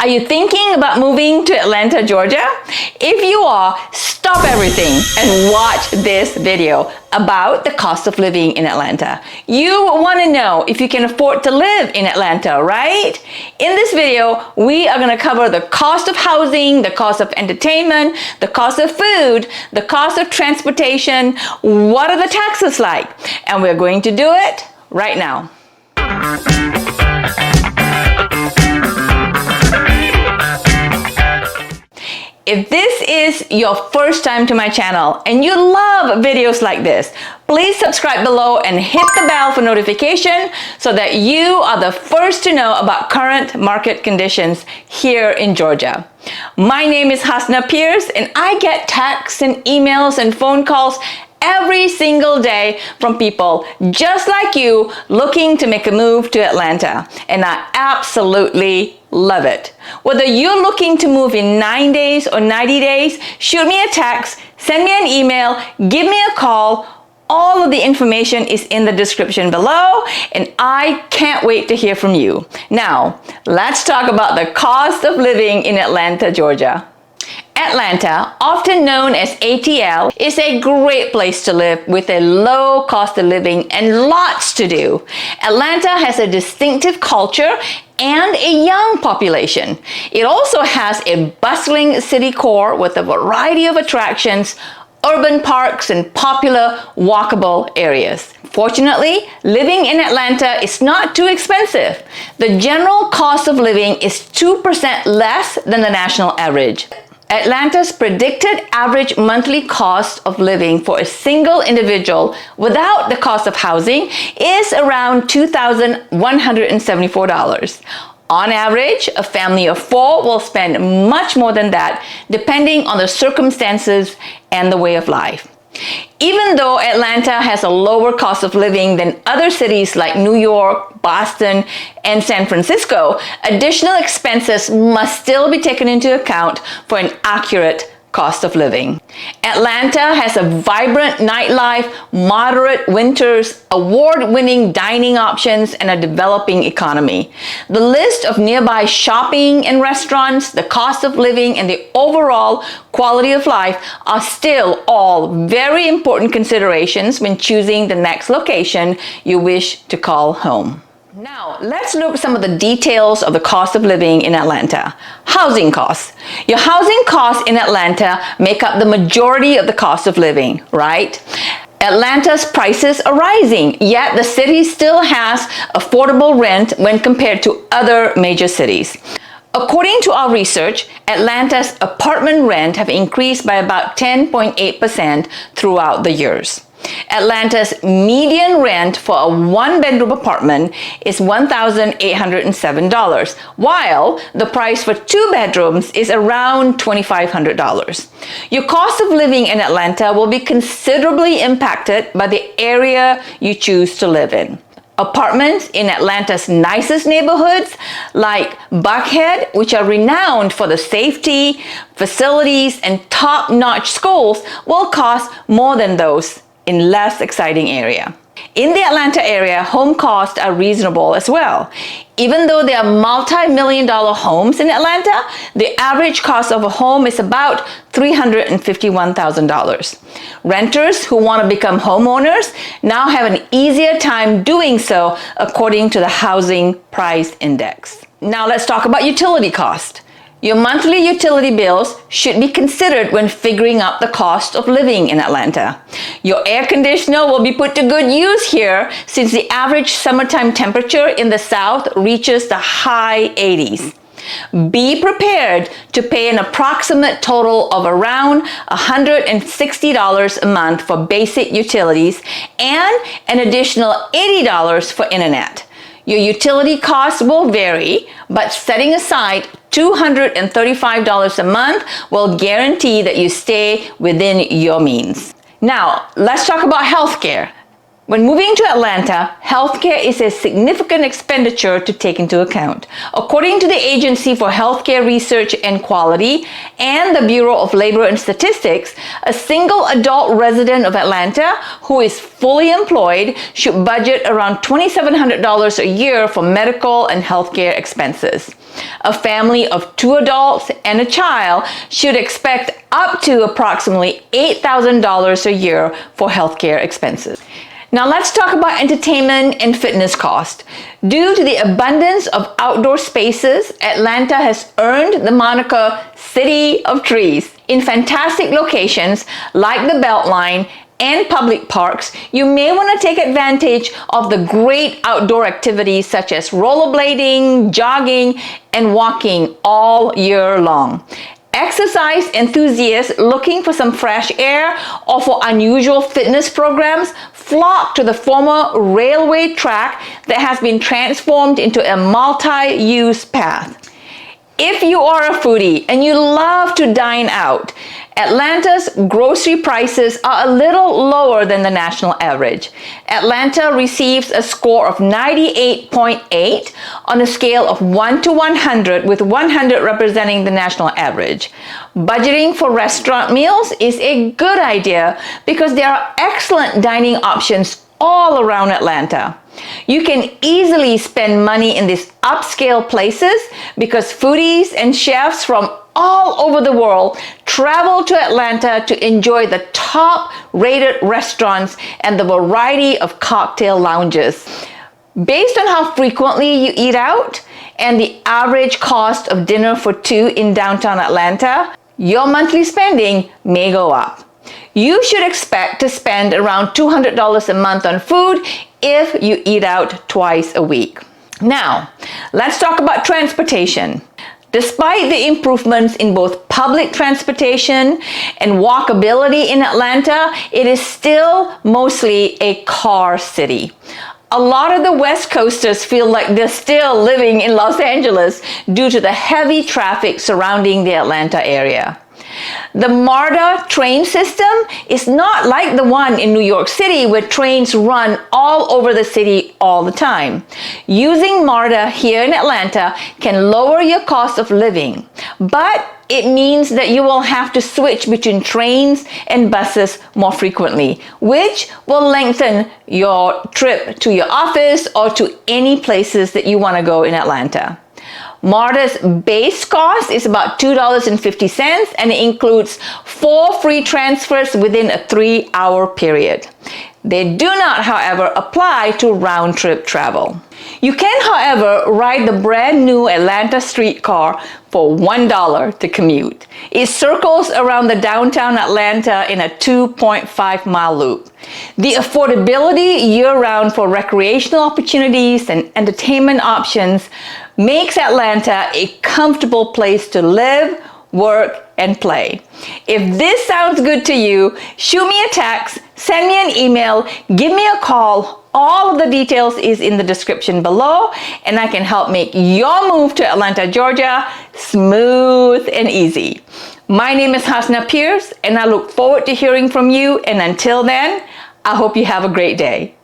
Are you thinking about moving to Atlanta, Georgia? If you are, stop everything and watch this video about the cost of living in Atlanta. You want to know if you can afford to live in Atlanta, right? In this video, we are going to cover the cost of housing, the cost of entertainment, the cost of food, the cost of transportation, what are the taxes like? And we're going to do it right now. If this is your first time to my channel and you love videos like this, please subscribe below and hit the bell for notification so that you are the first to know about current market conditions here in Georgia. My name is Hasnah Pearce and I get texts and emails and phone calls every single day from people just like you looking to make a move to Atlanta, and I absolutely love it. Whether you're looking to move in 9 days or 90 days, shoot me a text, send me an email, give me a call. All of the information is in the description below, and I can't wait to hear from you. Now, let's talk about the cost of living in Atlanta, Georgia. Atlanta, often known as ATL, is a great place to live with a low cost of living and lots to do. Atlanta has a distinctive culture and a young population. It also has a bustling city core with a variety of attractions, urban parks, and popular walkable areas. Fortunately, living in Atlanta is not too expensive. The general cost of living is 2% less than the national average. Atlanta's predicted average monthly cost of living for a single individual without the cost of housing is around $2,174. On average, a family of 4 will spend much more than that, depending on the circumstances and the way of life. Even though Atlanta has a lower cost of living than other cities like New York, Boston, and San Francisco, additional expenses must still be taken into account for an accurate cost of living. Atlanta has a vibrant nightlife, moderate winters, award-winning dining options, and a developing economy. The list of nearby shopping and restaurants, the cost of living, and the overall quality of life are still all very important considerations when choosing the next location you wish to call home. Now, let's look at some of the details of the cost of living in Atlanta. Housing costs. Your housing costs in Atlanta make up the majority of the cost of living, right? Atlanta's prices are rising, yet the city still has affordable rent when compared to other major cities. According to our research, Atlanta's apartment rent have increased by about 10.8% throughout the years. Atlanta's median rent for a one-bedroom apartment is $1,807, while the price for 2 bedrooms is around $2,500. Your cost of living in Atlanta will be considerably impacted by the area you choose to live in. Apartments in Atlanta's nicest neighborhoods like Buckhead, which are renowned for the safety, facilities, and top-notch schools, will cost more than those in less exciting area. In the Atlanta area, home costs are reasonable as well. Even though there are multi-million-dollar homes in Atlanta, the average cost of a home is about $351,000. Renters who want to become homeowners now have an easier time doing so according to the Housing Price Index. Now let's talk about utility cost. Your monthly utility bills should be considered when figuring out the cost of living in Atlanta. Your air conditioner will be put to good use here since the average summertime temperature in the south reaches the high 80s. Be prepared to pay an approximate total of around $160 a month for basic utilities and an additional $80 for internet. Your utility costs will vary, but setting aside $235 a month will guarantee that you stay within your means. Now, let's talk about healthcare. When moving to Atlanta, healthcare is a significant expenditure to take into account. According to the Agency for Healthcare Research and Quality and the Bureau of Labor and Statistics, a single adult resident of Atlanta who is fully employed should budget around $2,700 a year for medical and healthcare expenses. A family of 2 adults and a child should expect up to approximately $8,000 a year for healthcare expenses. Now let's talk about entertainment and fitness cost. Due to the abundance of outdoor spaces, Atlanta has earned the moniker City of Trees. In fantastic locations like the Beltline and public parks, you may want to take advantage of the great outdoor activities such as rollerblading, jogging, and walking all year long. Exercise enthusiasts looking for some fresh air or for unusual fitness programs flock to the former railway track that has been transformed into a multi-use path. If you are a foodie and you love to dine out, Atlanta's grocery prices are a little lower than the national average. Atlanta receives a score of 98.8 on a scale of 1 to 100, with 100 representing the national average. Budgeting for restaurant meals is a good idea because there are excellent dining options all around Atlanta. You can easily spend money in these upscale places because foodies and chefs from all over the world travel to Atlanta to enjoy the top-rated restaurants and the variety of cocktail lounges. Based on how frequently you eat out and the average cost of dinner for two in downtown Atlanta, your monthly spending may go up. You should expect to spend around $200 a month on food if you eat out twice a week. Now, let's talk about transportation. Despite the improvements in both public transportation and walkability in Atlanta, it is still mostly a car city. A lot of the West Coasters feel like they're still living in Los Angeles due to the heavy traffic surrounding the Atlanta area. The MARTA train system is not like the one in New York City where trains run all over the city all the time. Using MARTA here in Atlanta can lower your cost of living, but it means that you will have to switch between trains and buses more frequently, which will lengthen your trip to your office or to any places that you want to go in Atlanta. MARTA's base cost is about $2.50 and it includes 4 free transfers within a 3-hour period. They do not, however, apply to round-trip travel. You can, however, ride the brand new Atlanta streetcar for $1 to commute. It circles around the downtown Atlanta in a 2.5-mile loop. The affordability year-round for recreational opportunities and entertainment options makes Atlanta a comfortable place to live, work, and play. If this sounds good to you, shoot me a text, send me an email, give me a call. All of the details is in the description below, and I can help make your move to Atlanta, Georgia smooth and easy. My name is Hasnah Pearce, and I look forward to hearing from you. And until then, I hope you have a great day.